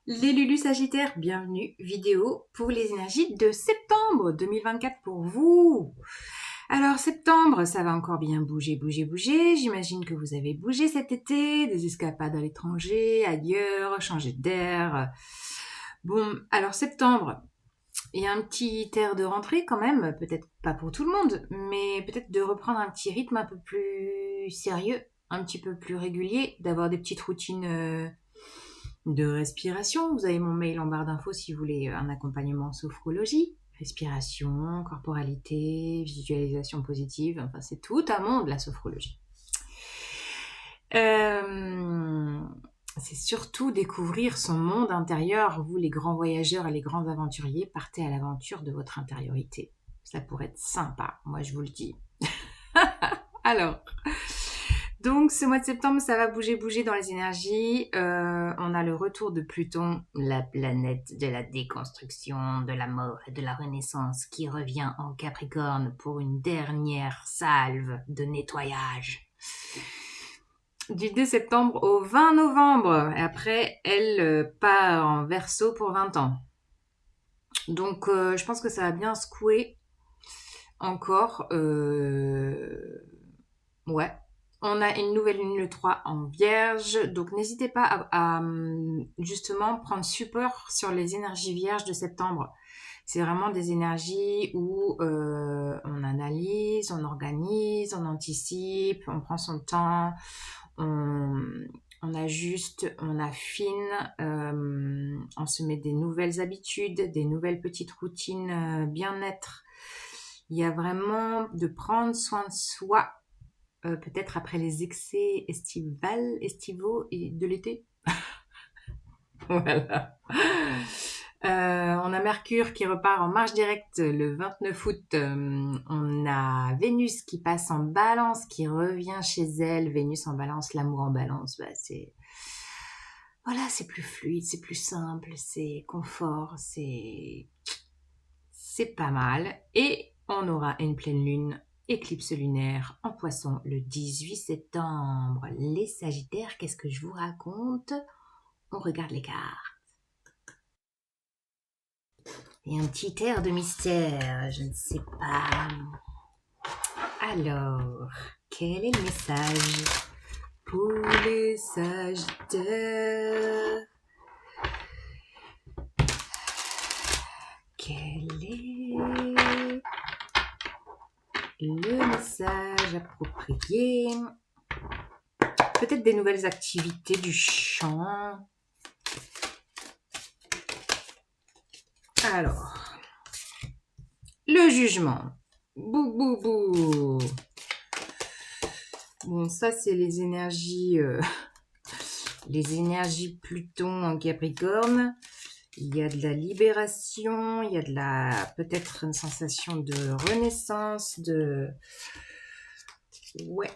Les Lulus Sagittaires, bienvenue, vidéo pour les énergies de septembre 2024 pour vous. Alors septembre, ça va encore bien bouger. J'imagine que vous avez bougé cet été, des escapades à l'étranger, ailleurs, changer d'air. Bon, alors septembre, il y a un petit air de rentrée quand même, peut-être pas pour tout le monde, mais peut-être de reprendre un petit rythme un peu plus sérieux, un petit peu plus régulier, d'avoir des petites routines de respiration. Vous avez mon mail en barre d'infos si vous voulez un accompagnement en sophrologie. Respiration, corporalité, visualisation positive, enfin c'est tout un monde la sophrologie. C'est surtout découvrir son monde intérieur. Vous les grands voyageurs et les grands aventuriers, partez à l'aventure de votre intériorité. Ça pourrait être sympa, moi je vous le dis. Alors, donc ce mois de septembre, ça va bouger dans les énergies. On a le retour de Pluton, la planète de la déconstruction, de la mort et de la renaissance, qui revient en Capricorne pour une dernière salve de nettoyage. Du 2 septembre au 20 novembre. Et après, elle part en Verseau pour 20 ans. Donc, je pense que ça va bien secouer encore. Ouais. On a une nouvelle lune le 3 en Vierge, donc n'hésitez pas à justement prendre support sur les énergies vierges de septembre. C'est vraiment des énergies où on analyse, on organise, on anticipe, on prend son temps, on ajuste, on affine, on se met des nouvelles habitudes, des nouvelles petites routines bien-être. Il y a vraiment de prendre soin de soi. Peut-être après les excès estivaux et de l'été. Voilà. On a Mercure qui repart en marche directe le 29 août. On a Vénus qui passe en balance, qui revient chez elle. Vénus en balance, l'amour en balance, voilà, c'est plus fluide, c'est plus simple, c'est confort, c'est pas mal. Et on aura une pleine lune, éclipse lunaire en Poisson le 18 septembre. Les Sagittaires, qu'est-ce que je vous raconte? On regarde les cartes. Il y a un petit air de mystère, je ne sais pas. Alors, quel est le message pour les Sagittaires? Quel est le message approprié? Peut-être des nouvelles activités du chant. Alors, le jugement. Bou, bou, bou. Bon, ça, c'est les énergies Pluton en Capricorne. Il y a de la libération, il y a de la peut-être une sensation de renaissance, ouais.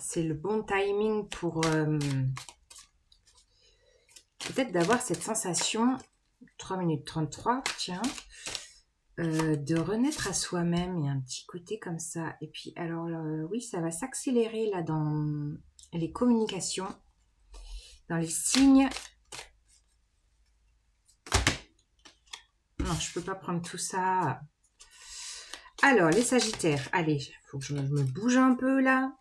C'est le bon timing pour peut-être d'avoir cette sensation, 3 minutes 33, tiens, de renaître à soi-même. Il y a un petit côté comme ça. Et puis, alors, oui, ça va s'accélérer là dans les communications, dans les signes. Non, je peux pas prendre tout ça. Alors, les Sagittaires. Allez, il faut que je me bouge un peu là.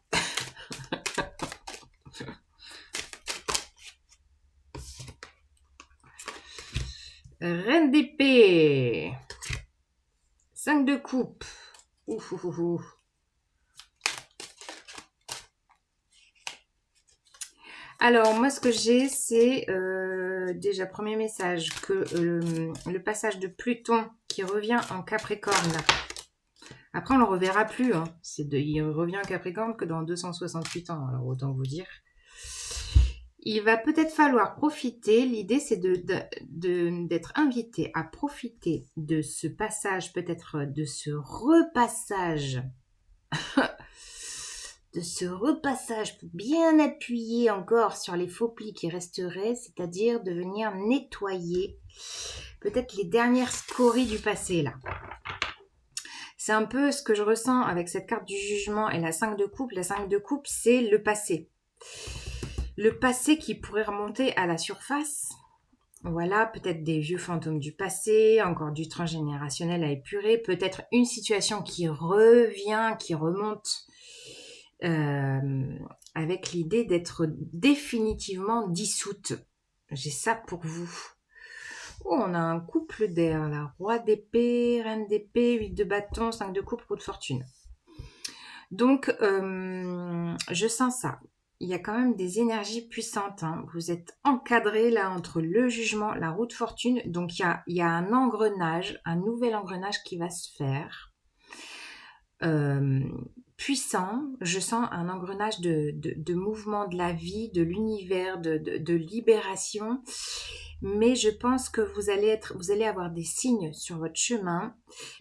Reine d'épée. 5 de coupe. Ouf, ouf, ouf, ouf. Alors, moi, ce que j'ai, c'est déjà, premier message, que le passage de Pluton qui revient en Capricorne. Après, on ne le reverra plus. Hein. Il revient en Capricorne que dans 268 ans. Alors, autant vous dire. Il va peut-être falloir profiter. L'idée, c'est d'être invité à profiter de ce passage, peut-être de ce repassage. De ce repassage pour bien appuyer encore sur les faux plis qui resteraient, c'est-à-dire de venir nettoyer peut-être les dernières scories du passé là. C'est un peu ce que je ressens avec cette carte du jugement et la 5 de coupe. La 5 de coupe, c'est le passé. Le passé qui pourrait remonter à la surface. Voilà, peut-être des vieux fantômes du passé, encore du transgénérationnel à épurer, peut-être une situation qui revient, qui remonte, euh, avec l'idée d'être définitivement dissoute. J'ai ça pour vous. Oh, on a un couple d'air là. Roi d'épée, reine d'épée, 8 de bâton, 5 de coupe, roue de fortune. Donc, je sens ça. Il y a quand même des énergies puissantes, hein. Vous êtes encadré là entre le jugement, la roue de fortune. Donc, il y a un engrenage, un nouvel engrenage qui va se faire. Euh, Puissant. Je sens un engrenage de mouvement de la vie, de l'univers, de libération. Mais je pense que vous allez avoir des signes sur votre chemin,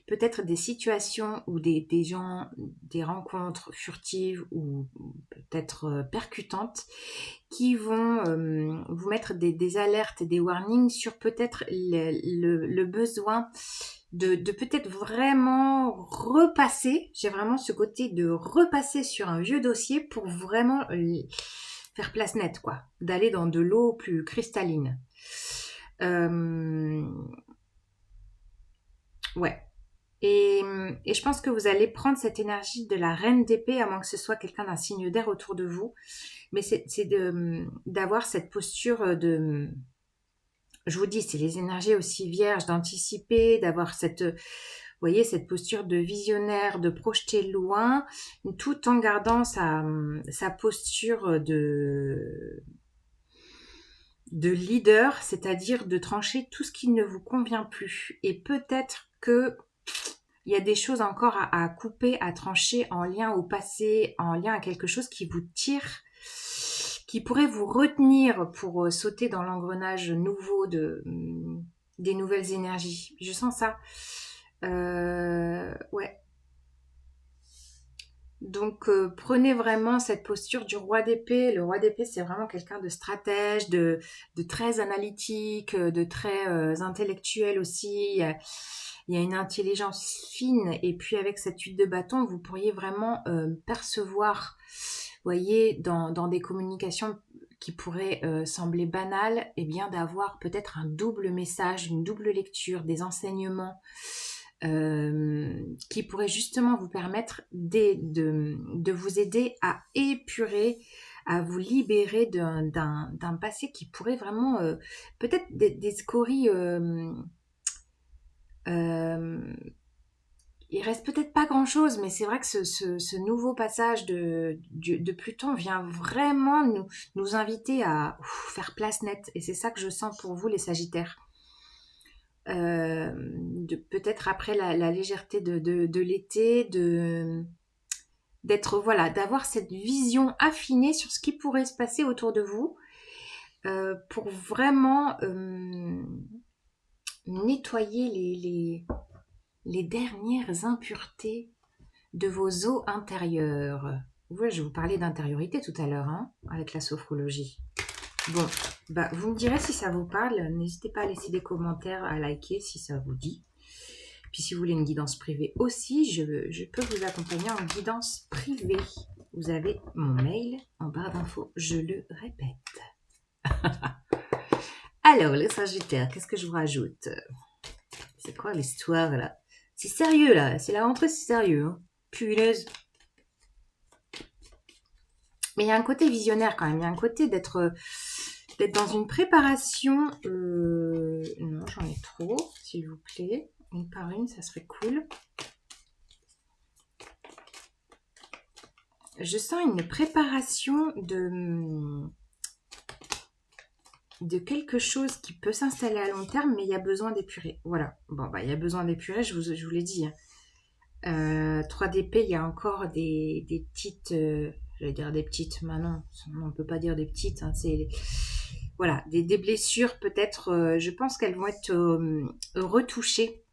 peut-être des situations ou des gens, des rencontres furtives ou peut-être percutantes qui vont vous mettre des alertes et des warnings sur peut-être le besoin de peut-être vraiment repasser. J'ai vraiment ce côté de repasser sur un vieux dossier pour vraiment faire place nette, quoi. D'aller dans de l'eau plus cristalline. Ouais. Et je pense que vous allez prendre cette énergie de la reine d'épée, à moins que ce soit quelqu'un d'un signe d'air autour de vous. Mais c'est d'avoir cette posture de... Je vous dis, c'est les énergies aussi vierges, d'anticiper, d'avoir cette... Vous voyez, cette posture de visionnaire, de projeter loin, tout en gardant sa posture de leader, c'est-à-dire de trancher tout ce qui ne vous convient plus. Et peut-être que il y a des choses encore à couper, à trancher en lien au passé, en lien à quelque chose qui vous tire, qui pourrait vous retenir pour sauter dans l'engrenage nouveau des nouvelles énergies. Je sens ça. Ouais. Donc, prenez vraiment cette posture du roi d'épée. Le roi d'épée, c'est vraiment quelqu'un de stratège, de très analytique, de très intellectuel aussi. Il y a une intelligence fine. Et puis, avec cette huile de bâton, vous pourriez vraiment percevoir, vous voyez, dans des communications qui pourraient sembler banales, eh bien, d'avoir peut-être un double message, une double lecture, des enseignements qui pourrait justement vous permettre de vous aider à épurer, à vous libérer d'un passé qui pourrait vraiment, peut-être des scories, il reste peut-être pas grand-chose, mais c'est vrai que ce nouveau passage de Pluton vient vraiment nous inviter à faire place nette. Et c'est ça que je sens pour vous, les Sagittaires. Peut-être après la légèreté de l'été, d'être voilà, d'avoir cette vision affinée sur ce qui pourrait se passer autour de vous, pour vraiment nettoyer les dernières impuretés de vos eaux intérieures. Ouais, je vous parlais d'intériorité tout à l'heure, hein, avec la sophrologie. Bon, bah, vous me direz si ça vous parle. N'hésitez pas à laisser des commentaires, à liker si ça vous dit. Puis si vous voulez une guidance privée aussi, je peux vous accompagner en guidance privée. Vous avez mon mail en barre d'infos, je le répète. Alors, les Sagittaires, qu'est-ce que je vous rajoute? C'est quoi l'histoire là? C'est sérieux là, c'est la rentrée, c'est sérieux. Hein. Punaise. Mais il y a un côté visionnaire quand même, il y a un côté d'être dans une préparation. Non, j'en ai trop, s'il vous plaît. Une par une, ça serait cool. Je sens une préparation de quelque chose qui peut s'installer à long terme, mais il y a besoin d'épurer. Voilà. Bon, bah, il y a besoin d'épurer, je vous l'ai dit. Hein. 3 d'épée, il y a encore des petites... j'allais dire des petites, mais non, on ne peut pas dire des petites. Hein, c'est... Voilà, des blessures peut-être, je pense qu'elles vont être retouchées.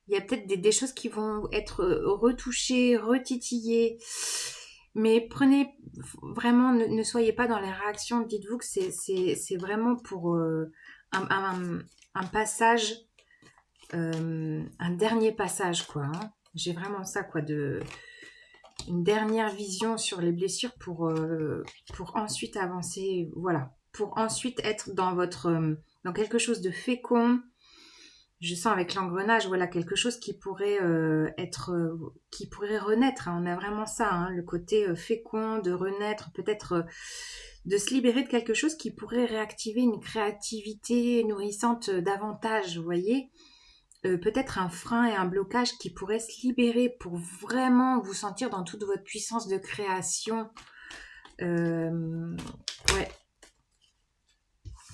Il y a peut-être des choses qui vont être retouchées, retitillées. Mais prenez vraiment, ne soyez pas dans les réactions. Dites-vous que c'est vraiment pour un passage, un dernier passage, quoi. Hein. J'ai vraiment ça, quoi, une dernière vision sur les blessures pour ensuite avancer, voilà, pour ensuite être dans dans quelque chose de fécond. Je sens avec l'engrenage, voilà, quelque chose qui pourrait qui pourrait renaître, hein. On a vraiment ça, hein, le côté fécond, de renaître, peut-être de se libérer de quelque chose qui pourrait réactiver une créativité nourrissante davantage, vous voyez. Peut-être un frein et un blocage qui pourrait se libérer pour vraiment vous sentir dans toute votre puissance de création. Ouais,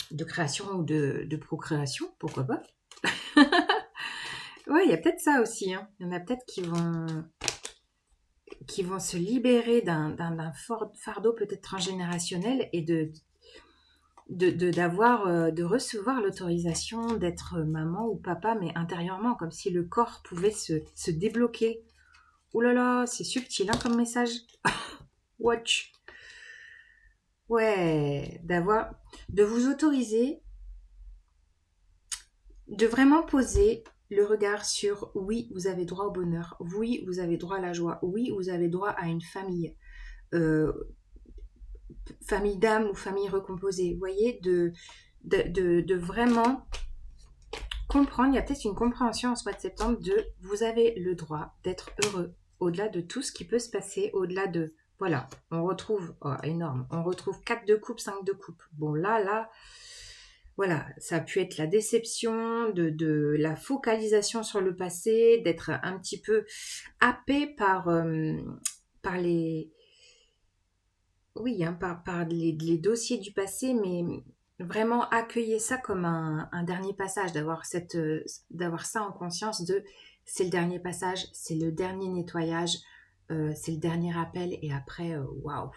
de création ou de procréation, pourquoi pas. Ouais, il y a peut-être ça aussi, hein. Il y en a peut-être qui vont se libérer d'un fort fardeau peut-être transgénérationnel et de recevoir l'autorisation d'être maman ou papa, mais intérieurement, comme si le corps pouvait se débloquer. Ouh là là, c'est subtil, hein, comme message. Watch. Ouais, de vous autoriser, de vraiment poser le regard sur oui, vous avez droit au bonheur, oui, vous avez droit à la joie, oui, vous avez droit à une famille, euh, famille d'âme ou famille recomposée. Vous voyez, de vraiment comprendre, il y a peut-être une compréhension en ce mois de septembre de vous avez le droit d'être heureux au-delà de tout ce qui peut se passer, au-delà de... Voilà, on retrouve, oh, énorme, on retrouve 4 de coupe, 5 de coupe. Bon, là, voilà, ça a pu être la déception, de la focalisation sur le passé, d'être un petit peu happé par les... Oui, hein, par les dossiers du passé, mais vraiment accueillir ça comme un dernier passage, d'avoir ça en conscience de c'est le dernier passage, c'est le dernier nettoyage, c'est le dernier appel, et après, waouh,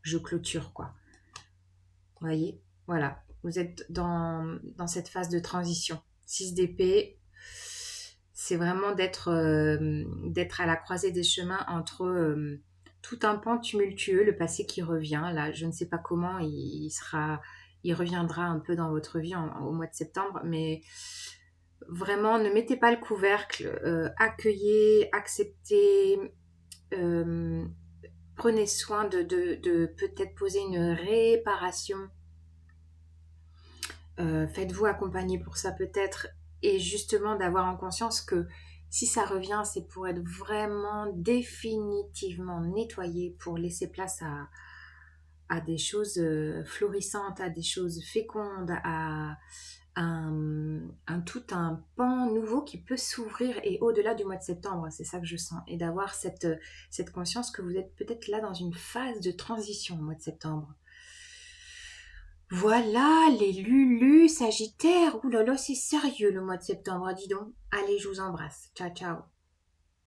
je clôture, quoi. Vous voyez? Voilà. Vous êtes dans cette phase de transition. 6 d'épée, c'est vraiment d'être à la croisée des chemins entre tout un pan tumultueux, le passé qui revient. Là, je ne sais pas comment il reviendra un peu dans votre vie au mois de septembre, mais vraiment, ne mettez pas le couvercle, accueillez, acceptez, euh, prenez soin de peut-être poser une réparation. Faites-vous accompagner pour ça peut-être, et justement d'avoir en conscience que si ça revient, c'est pour être vraiment définitivement nettoyé, pour laisser place à des choses florissantes, à des choses fécondes, à tout un pan nouveau qui peut s'ouvrir, et au-delà du mois de septembre, c'est ça que je sens, et d'avoir cette conscience que vous êtes peut-être là dans une phase de transition au mois de septembre. Voilà, les Lulus Sagittaires. Ouh là là, c'est sérieux le mois de septembre, dis donc. Allez, je vous embrasse. Ciao, ciao.